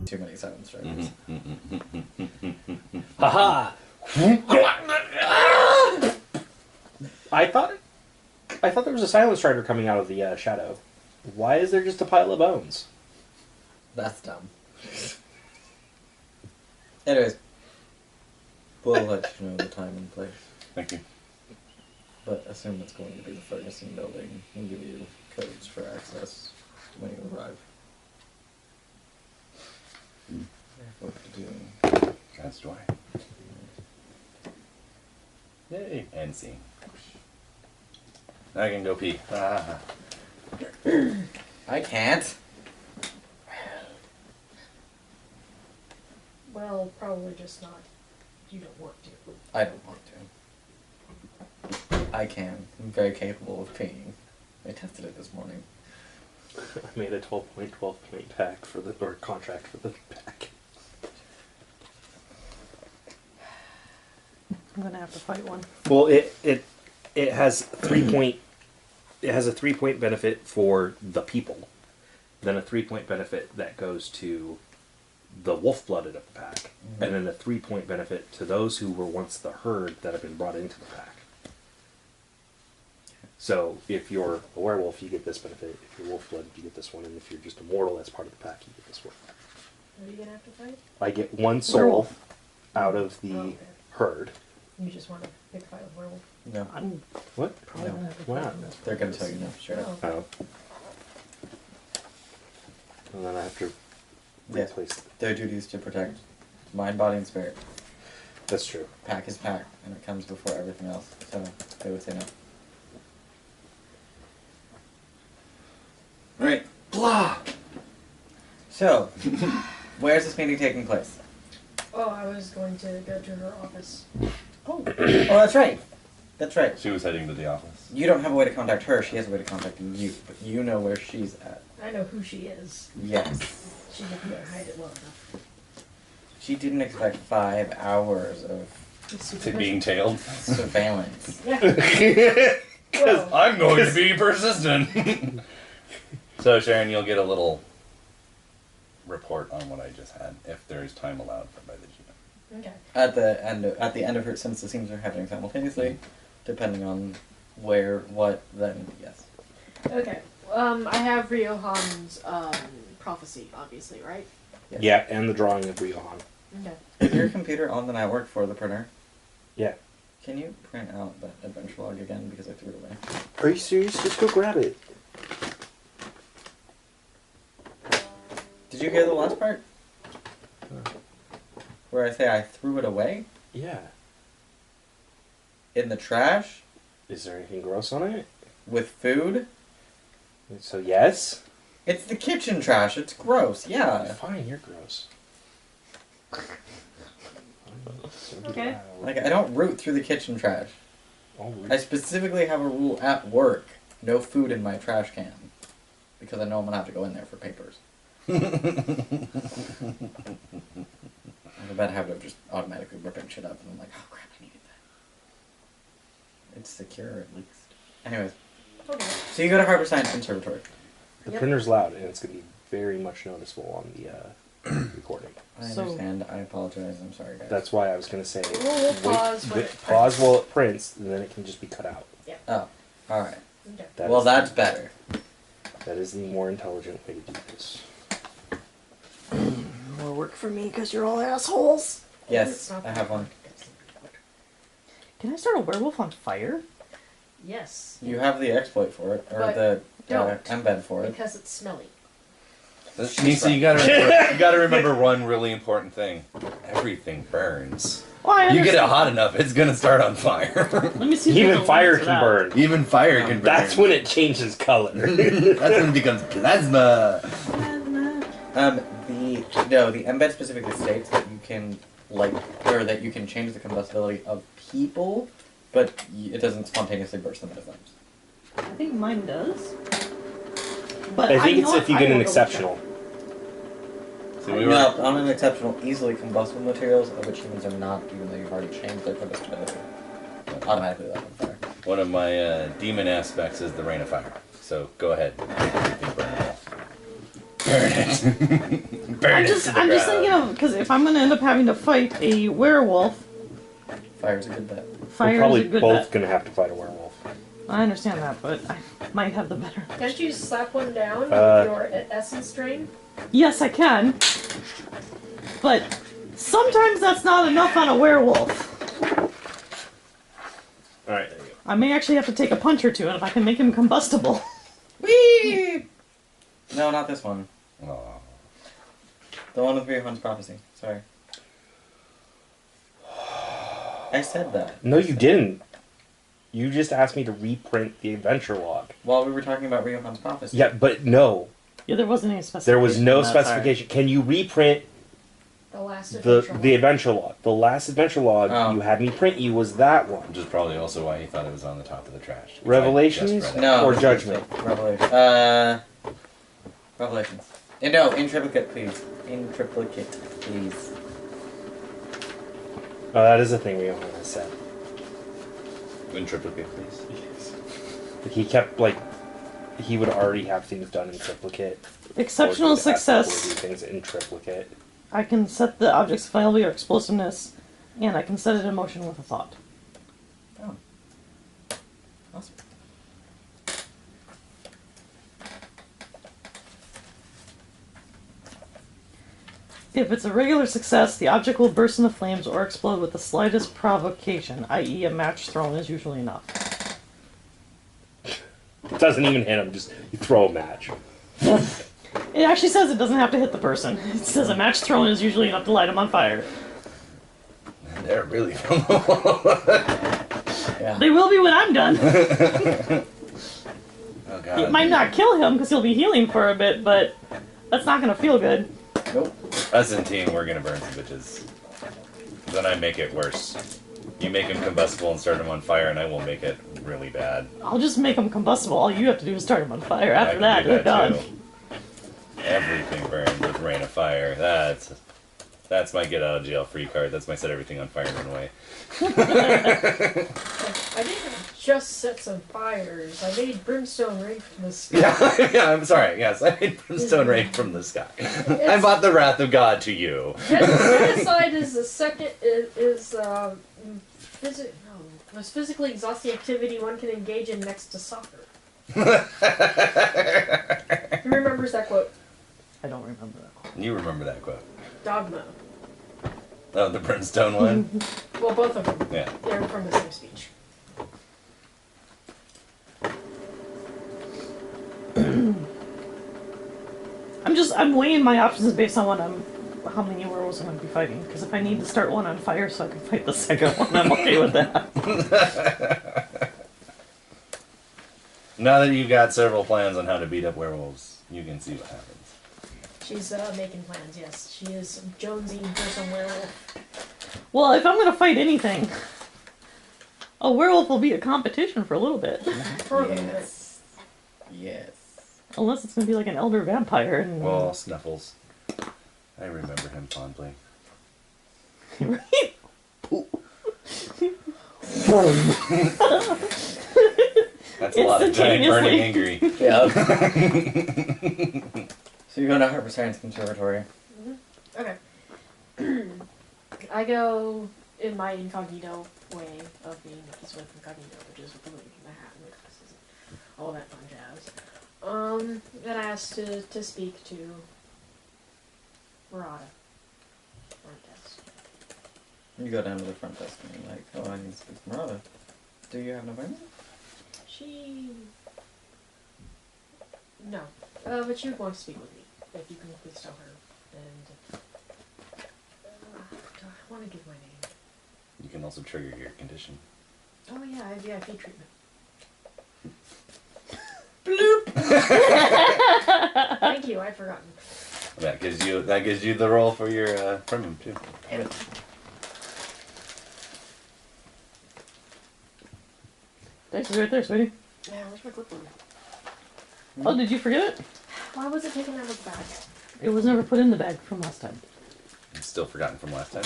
Too many silent strikers. Haha! I thought there was a silent strider coming out of the shadow. Why is there just a pile of bones? That's dumb. Anyways, we'll let you know the time and place. Thank you. But assume it's going to be the Ferguson building. We'll give you codes for access when you arrive. What to do? That's why. Yay. And scene. I can go pee. Ah. I can't. Well, probably just not. You don't want to. I don't want to. I can. I'm very capable of peeing. I tested it this morning. I made a 12.12 pack for the contract for the pack. I'm gonna have to fight one. Well, it has 3-point. It has a 3-point benefit for the people, then a 3-point benefit that goes to the wolf-blooded of the pack, and then a 3-point benefit to those who were once the herd that have been brought into the pack. So if you're a werewolf, you get this benefit. If you're wolf-blooded, you get this one, and if you're just a mortal as part of the pack, you get this one. Are you gonna have to fight? I get one soul Werewolf. out of the Okay. herd. You just want to pick a fight with werewolf? No. I'm What? probably No. gonna have to Why fight not? in this. They're going to tell you no, sure. Oh. Oh. And then I have to Yes. replace. Their duty is to protect mind, body, and spirit. That's true. Pack is pack, and it comes before everything else. So they would say no. Right. Blah! So, where's this meeting taking place? Oh, I was going to go to her office. Oh, that's right. That's right. She was heading to the office. You don't have a way to contact her. She has a way to contact you, but you know where she's at. I know who she is. Yes. She didn't hide it well enough. She didn't expect 5 hours of To being tailed. surveillance. Yeah. Because Well, I'm going to be persistent. So Sharon, you'll get a little report on what I just had, if there is time allowed by the GM. okay. At the end of her, since the scenes are happening simultaneously, depending on where, what, then yes. Okay. I have Riohan's prophecy, obviously, right? Yes. Yeah, and the drawing of Riohan. Okay. Is your computer on the network for the printer? Yeah. Can you print out that adventure log again because I threw it away? Are you serious? Just go grab it. Did you hear the last part? Where I say I threw it away? Yeah. In the trash? Is there anything gross on it? With food? So yes. It's the kitchen trash. It's gross. Yeah. Fine, you're gross. Okay. Like, I don't root through the kitchen trash. Oh, I specifically have a rule at work. No food in my trash can. Because I know I'm going to have to go in there for papers. I have a bad habit of just automatically ripping shit up. And I'm like, oh crap, I needed that. It's secure, at least. Anyways. Okay. So you go to Harbor Science Conservatory. The Yep. printer's loud, and it's going to be very much noticeable on the recording. I So- understand. I apologize. I'm sorry, guys. That's why I was going to say We'll pause when it pause prints. while it prints, and then it can just be cut out. Oh, alright. Okay. That Well, is- that's better. That is the more intelligent way to do this. More work for me because you're all assholes. Yes, It's not I have one. Can I start a werewolf on fire? Yes. You have the exploit for it, or But the don't. embed for it. Because it's smelly. Nisa, you gotta remember one really important thing. Everything burns. Well, I You get it understand. hot enough, it's gonna start on fire. Let me see. if Even there's a fire link to can that. burn. Even fire can burn. That's when it changes color. That's when it becomes plasma. The embed specifically states that you can that you can change the combustibility of people, but it doesn't spontaneously burst them into flames. I think mine does. But I think it's not- if you I get an will double check. exceptional. So we No, were, on an exceptional, easily combustible materials, of which humans are not, even though you've already changed their combustibility. They'll automatically light on fire. one of my demon aspects is the rain of fire. So go ahead. Everything burn off. Burn it. Burn it to the I'm just ground. thinking of, because if I'm going to end up having to fight a werewolf, Fire's a good bet. We're fire probably is a good both bet. gonna have to fight a werewolf. I understand that, but I might have the better. Can't you slap one down with your essence drain? Yes, I can. But sometimes that's not enough on a werewolf. Alright, there you go. I may actually have to take a punch or two, and if I can make him combustible. Whee! No, not this one. Aw. The one with Riohan's prophecy. Sorry. I said that. No, you didn't. You just asked me to reprint the adventure log. While we were talking about Riohan's prophecy. Yeah, but no. Yeah, there wasn't any specification. There was no on that, sorry. specification. Can you reprint The last the adventure. the adventure log? The last adventure log Oh. you had me print you was that one. Which is probably also why he thought it was on the top of the trash. 'Cause I Revelations? just read it. No. Or Judgment? Revelation. Revelations. No, in triplicate, please. In triplicate, please. Oh, that is a thing Riohan has said. In triplicate, please. He kept, like, he would already have things done in triplicate. Exceptional Or he would ask people to success. do things in triplicate. I can set the object's vitality or explosiveness, and I can set it in motion with a thought. Oh. Awesome. If it's a regular success, the object will burst into flames or explode with the slightest provocation, i.e. a match thrown is usually enough. It doesn't even hit him, just you throw a match. It actually says it doesn't have to hit the person. It says a match thrown is usually enough to light him on fire. They're really Yeah. They will be when I'm done. Oh god. It might not kill him because he'll be healing for a bit, but that's not going to feel good. Nope. Us and team, we're gonna burn some bitches. Then I make it worse. You make him combustible and start him on fire, and I will make it really bad. I'll just make him combustible. All you have to do is start him on fire. I After can that, do you're done. too. Everything burns with rain of fire. That's my get out of jail free card. That's my set everything on fire and run away. I didn't just set some fires. I made brimstone rain from the sky. Yeah, yeah. I'm sorry. Yes, I made brimstone rain from the sky. I brought the wrath of God to you. Genocide is the second most physically exhausting activity one can engage in next to soccer. Who remembers that quote? I don't remember that quote. You remember that quote? Dogma. Oh, the brimstone one. Well, both of them. Yeah. They're from the same speech. I'm weighing my options based on how many werewolves I'm going to be fighting. Because if I need to start one on fire so I can fight the second one, I'm okay with that. Now that you've got several plans on how to beat up werewolves, you can see what happens. She's making plans, yes. She is jonesing for some werewolf. Well, if I'm going to fight anything, a werewolf will be a competition for a little bit. For a little bit. Yes. Yes. Unless it's going to be like an elder vampire. And... Well, Snuffles. I remember him fondly. Right? That's a lot of time burning Instantaneously. angry. Yeah. So you're going to Harper Science Conservatory. Okay. I go in my incognito way of being Mickey's with incognito, which is with the wig and the hat and the glasses and all that fun jazz. Then I asked to speak to Murata. Front desk. You go down to the front desk and you're like, oh, I need to speak to Marava. Do you have an appointment? She... No. But she would want to speak with me. If you can please tell her. And... do I want to give my name? You can also trigger your condition. Oh yeah, I have VIP treatment. Thank you, I'd forgotten. That gives you the role for your premium too. Dice is right there, sweetie. Yeah, where's my clipboard? Oh, did you forget it? Why was it taken out of the bag? It was never put in the bag from last time. I'm still forgotten from last time.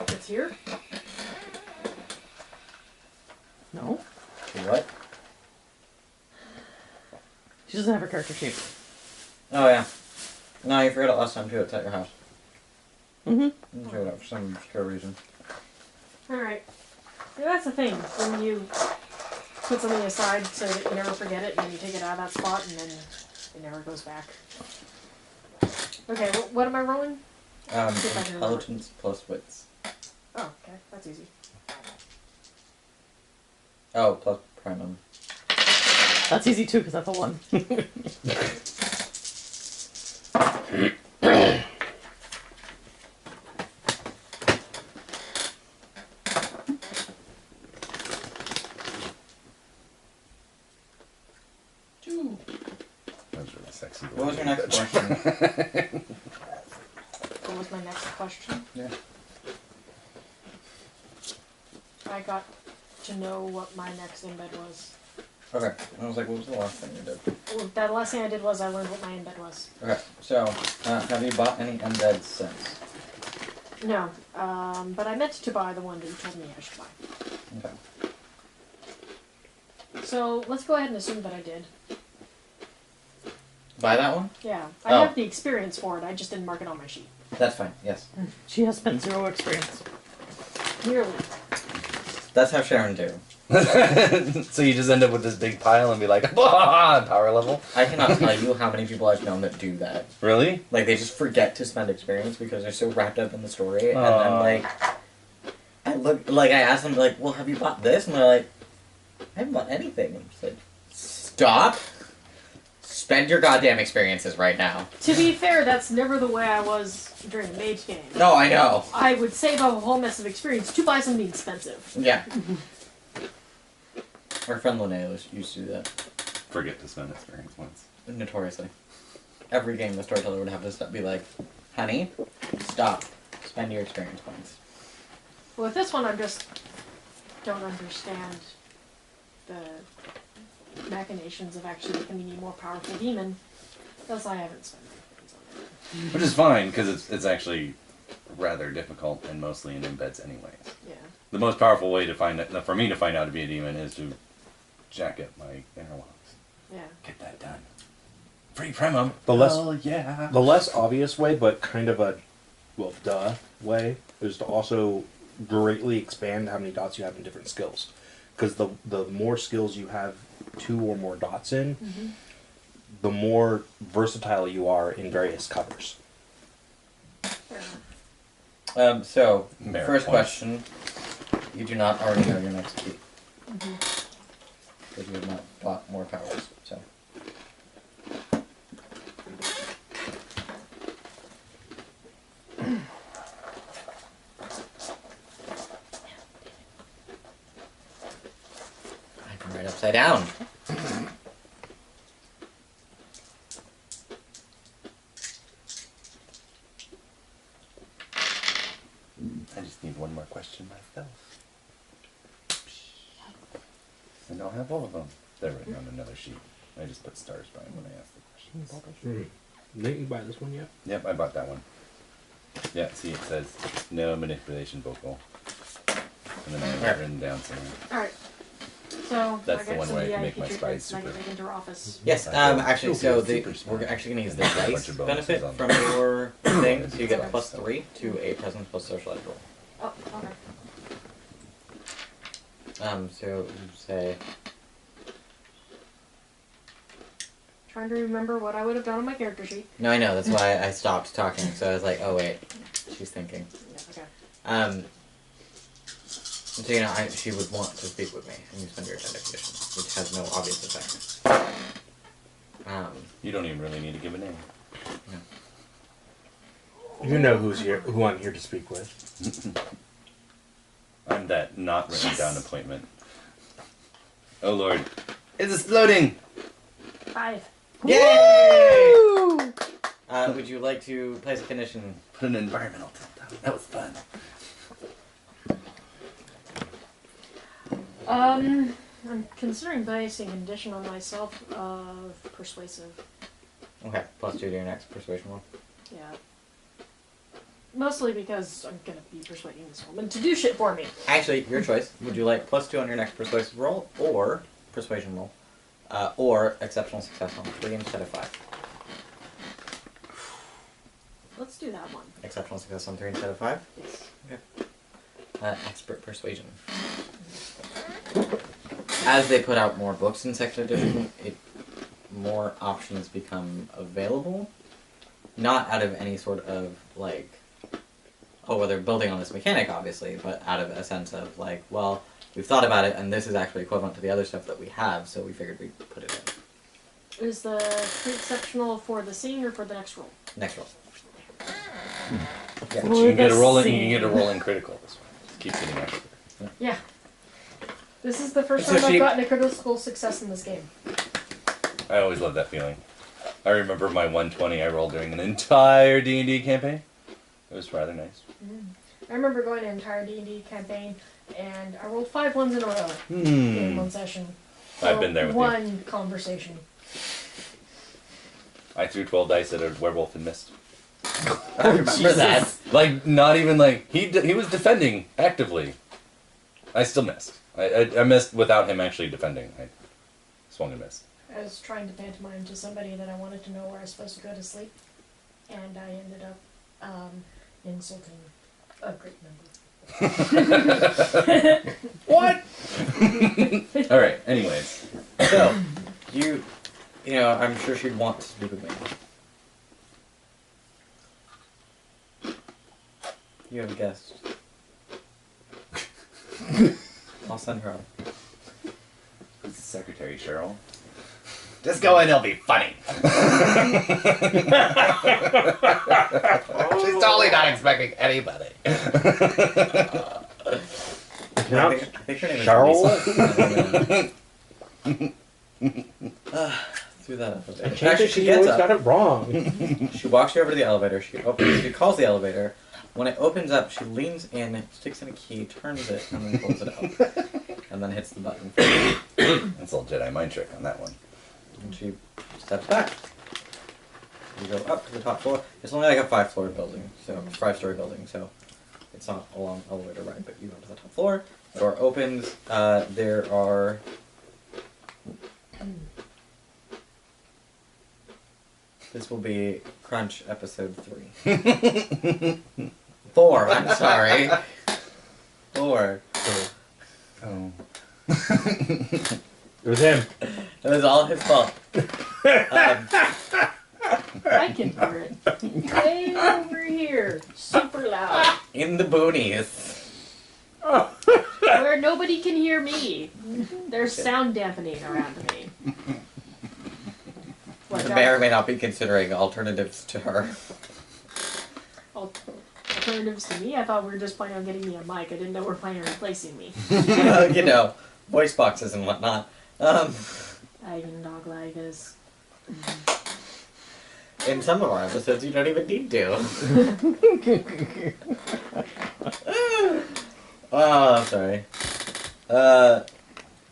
It's here? No? What? She doesn't have her character sheet. Oh, yeah. No, you forgot it last time too. It's at your house. Mm-hmm. You forgot it for some obscure reason. Alright. Yeah, that's the thing. When you put something aside so that you never forget it, and then you take it out of that spot, and then it never goes back. Okay, what am I rolling? See if I can remember. Intelligence plus wits. Oh, okay. That's easy. Oh, plus primum. That's easy too, because that's a 1. That was really sexy. What was your next question? What was my next question? Yeah. I got to know what my next embed was. Okay. I was like, what was the last thing you did? Well, that last thing I did was I learned what my embed was. Okay. So, have you bought any embeds since? No, but I meant to buy the one that you told me I should buy. Okay. So let's go ahead and assume that I did. Buy that one? Yeah, I Oh. have the experience for it. I just didn't mark it on my sheet. That's fine. Yes. She has spent 0 experience. Nearly. That's how Sharon do. So you just end up with this big pile and be like, power level. I cannot tell you how many people I've known that do that. Really? Like, they just forget to spend experience because they're so wrapped up in the story. And then, I ask them, like, well, have you bought this? And they're like, I haven't bought anything. I'm just like, stop. Spend your goddamn experiences right now. To be fair, that's never the way I was during the mage game. No, I know. I would save up a whole mess of experience to buy something expensive. Yeah. Our friend Linnea used to do that. Forget to spend experience once. Notoriously. Every game the storyteller would have to be like, honey, stop. Spend your experience points. Well, with this one, I just don't understand the machinations of actually becoming a more powerful demon. Thus, I haven't spent experience on it. Which is fine, because it's actually rather difficult and mostly in embeds anyways. Yeah. The most powerful way to find it, for me to find out to be a demon is to jack up my airlocks. Yeah. Get that done. Free primum. The less- Hell yeah. The less obvious way, but kind of a, well, duh way, is to also greatly expand how many dots you have in different skills. Because the more skills you have 2 or more dots in, the more versatile you are in various covers. Fair enough. So, Merit first points. question. You do not already know your next key. Because you have not bought more powers, so. I'm right upside down. I just need one more question myself. And I'll have all of them. They're written on another sheet. I just put stars by them when I ask the questions. Didn't you buy this one yet? Yep, I bought that one. Yeah, see it says no manipulation vocal. And then I have it written down somewhere. Alright. So, That's I the get one some way I can VIP make my treatment, spies and I can super. take into her office. Yes, actually, so we're actually going to use the A bunch dice of bonuses benefit on from there. your thing, so you get Okay. plus 3 to a presence plus socialized roll. Oh, okay. So you say, Trying to remember what I would have done on my character sheet. no, I know, that's why I stopped talking, so I was like, oh wait, she's thinking. Yeah, okay. So she would want to speak with me, and you spend your agenda condition, which has no obvious effect. You don't even really need to give a name. You know who I'm here to speak with. I'm that not written down appointment. Oh lord. It's exploding! 5. Yay! Would you like to place a condition? Put an environmental tip down. That was fun. I'm considering placing a condition on myself of persuasive. Okay, plus 2 to your next persuasion roll. Yeah. Mostly because I'm gonna be persuading this woman to do shit for me. Actually, your choice. Would you like plus 2 on your next persuasive roll, or persuasion roll, or exceptional success on 3 instead of 5? do that one. Exceptional success on 3 instead of 5. Yes. Expert persuasion. As they put out more books in second edition, more options become available. Not out of any sort of, like, oh, well, they're building on this mechanic, obviously, but out of a sense of, like, well, we've thought about it, and this is actually equivalent to the other stuff that we have, so we figured we'd put it in. Is the pre-exceptional for the scene or for the next roll? Next roll. Yeah. You can get a rolling. You can get a rolling critical this way. Just keep getting extra. Yeah. This is the first So time I've she- gotten a critical success in this game. I always love that feeling. I remember my 120 I rolled during an entire D&D campaign. It was rather nice. I remember going an entire D&D campaign, and I rolled 5 ones in a row in one session. I've been there with you. one conversation. I threw 12 dice at a werewolf and missed. I remember that. Like, not even like, he was defending actively. I still missed. I missed without him actually defending. I swung and missed. I was trying to pantomime to somebody that I wanted to know where I was supposed to go to sleep, and I ended up insulting a great number. What? Alright, anyways. So, you know, I'm sure she'd want to speak with me. You have a guest. I'll send her up. Secretary Cheryl. Just go in, it'll be funny. She's totally not expecting anybody. I think her name is Cheryl? Lisa. Through that elevator. I can't think she always got it wrong. She walks you over to the elevator. She calls the elevator. When it opens up, she leans in, sticks in a key, turns it, and then pulls it out. And then hits the button. That's a little Jedi mind trick on that one. And she steps back. You go up to the top floor. It's only like a 5-floor building, so 5-story building, so it's not a long elevator ride, but you go to the top floor. The door opens. There are... This will be Crunch episode 3. 4, I'm sorry. 4. Oh. It was him. It was all his fault. I can hear it. Way over here. Super loud. In the boonies. Where nobody can hear me. There's sound dampening around me. You may or may not be considering alternatives to her. Alternatives to me? I thought we were just planning on getting me a mic. I didn't know we were planning on replacing me. You know, voice boxes and whatnot. I can talk like this. In some of our episodes, you don't even need to. Oh, I'm sorry.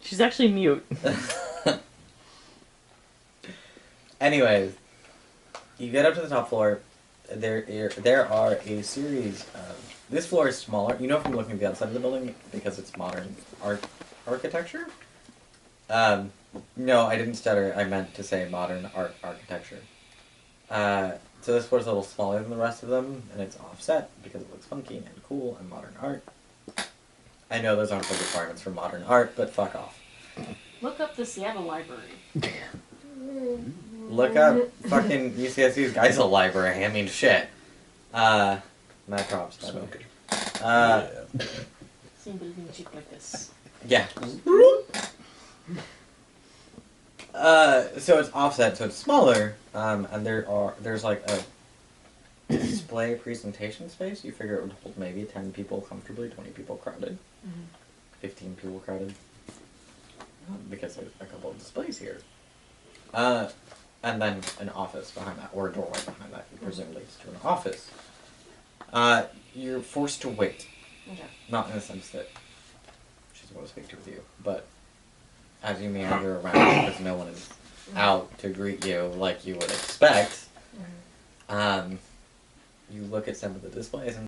She's actually mute. Anyways, you get up to the top floor. There are a series of... This floor is smaller. You know from looking at the outside of the building, because it's modern architecture? No, I didn't stutter. I meant to say modern architecture. So this floor is a little smaller than the rest of them, and it's offset because it looks funky and cool and modern art. I know those aren't the requirements for modern art, but fuck off. Look up the Seattle Library. Look up fucking UCSC's Geisel Library. I mean, shit. Mad props, by the way. See anything cheap like this. Yeah. So it's offset, so it's smaller, and there's like a display presentation space. You figure it would hold maybe 10 people comfortably, 20 people crowded, 15 people crowded, because there's a couple of displays here. And then an office behind that, or a doorway behind that, presumably leads to an office. You're forced to wait. Okay. Not in the sense that she's going to speak to you, but as you meander around, because no one is out to greet you like you would expect, you look at some of the displays and